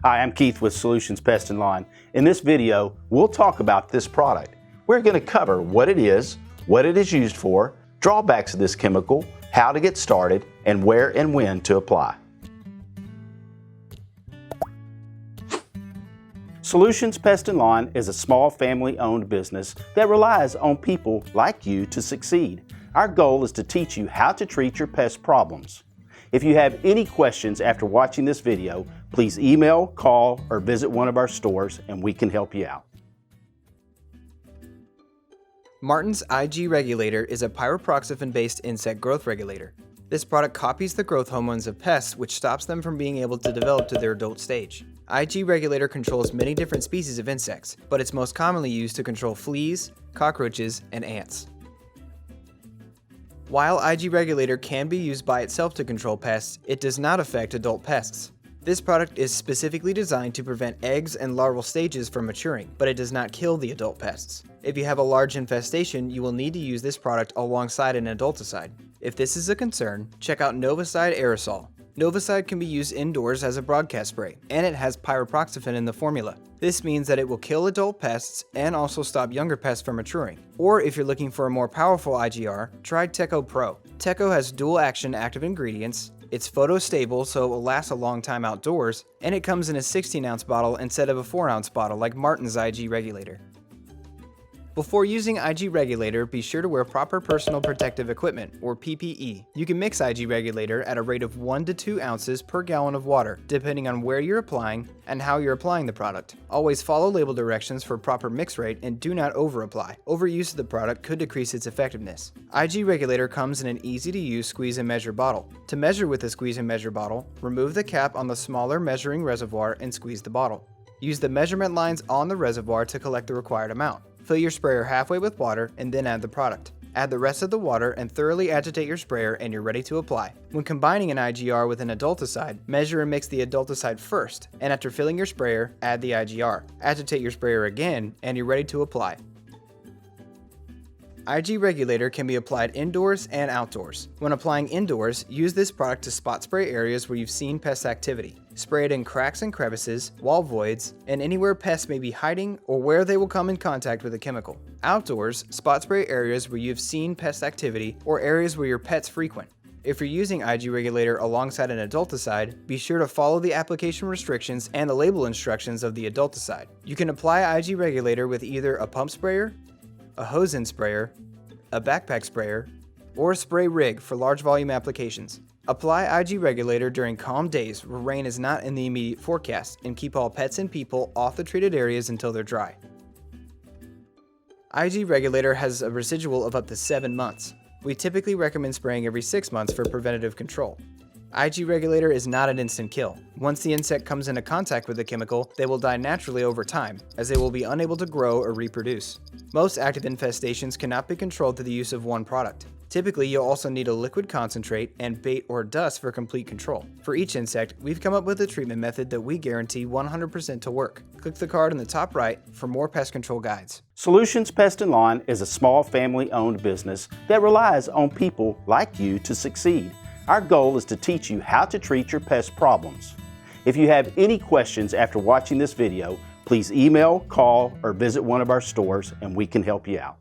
Hi, I'm Keith with Solutions Pest and Lawn. In this video, we'll talk about this product. We're going to cover what it is used for, drawbacks of this chemical, how to get started, and where and when to apply. Solutions Pest and Lawn is a small family-owned business that relies on people like you to succeed. Our goal is to teach you how to treat your pest problems. If you have any questions after watching this video, please email, call, or visit one of our stores and we can help you out. Martin's IG Regulator is a pyroproxyfen-based insect growth regulator. This product copies the growth hormones of pests, which stops them from being able to develop to their adult stage. IG Regulator controls many different species of insects, but it's most commonly used to control fleas, cockroaches, and ants. While IG Regulator can be used by itself to control pests, it does not affect adult pests. This product is specifically designed to prevent eggs and larval stages from maturing, but it does not kill the adult pests. If you have a large infestation, you will need to use this product alongside an adulticide. If this is a concern, check out Novicide Aerosol. Novicide can be used indoors as a broadcast spray, and it has pyroproxyfen in the formula. This means that it will kill adult pests and also stop younger pests from maturing. Or if you're looking for a more powerful IGR, try Teco Pro. Teco has dual action active ingredients, it's photo-stable so it will last a long time outdoors, and it comes in a 16-ounce bottle instead of a 4-ounce bottle like Martin's IG Regulator. Before using IG Regulator, be sure to wear proper personal protective equipment, or PPE. You can mix IG Regulator at a rate of 1 to 2 ounces per gallon of water, depending on where you're applying and how you're applying the product. Always follow label directions for proper mix rate and do not over-apply. Overuse of the product could decrease its effectiveness. IG Regulator comes in an easy-to-use squeeze and measure bottle. To measure with the squeeze and measure bottle, remove the cap on the smaller measuring reservoir and squeeze the bottle. Use the measurement lines on the reservoir to collect the required amount. Fill your sprayer halfway with water and then add the product. Add the rest of the water and thoroughly agitate your sprayer and you're ready to apply. When combining an IGR with an adulticide, measure and mix the adulticide first, and after filling your sprayer, add the IGR. Agitate your sprayer again and you're ready to apply. IG Regulator can be applied indoors and outdoors. When applying indoors, use this product to spot spray areas where you've seen pest activity. Spray it in cracks and crevices, wall voids, and anywhere pests may be hiding or where they will come in contact with a chemical. Outdoors, spot spray areas where you've seen pest activity or areas where your pets frequent. If you're using IG Regulator alongside an adulticide, be sure to follow the application restrictions and the label instructions of the adulticide. You can apply IG Regulator with either a pump sprayer, a hose-in sprayer, a backpack sprayer, or a spray rig for large volume applications. Apply IG Regulator during calm days where rain is not in the immediate forecast and keep all pets and people off the treated areas until they're dry. IG Regulator has a residual of up to 7 months. We typically recommend spraying every 6 months for preventative control. IG Regulator is not an instant kill. Once the insect comes into contact with the chemical, they will die naturally over time, as they will be unable to grow or reproduce. Most active infestations cannot be controlled through the use of one product. Typically, you'll also need a liquid concentrate and bait or dust for complete control. For each insect, we've come up with a treatment method that we guarantee 100% to work. Click the card in the top right for more pest control guides. Solutions Pest and Lawn is a small family-owned business that relies on people like you to succeed. Our goal is to teach you how to treat your pest problems. If you have any questions after watching this video, please email, call, or visit one of our stores and we can help you out.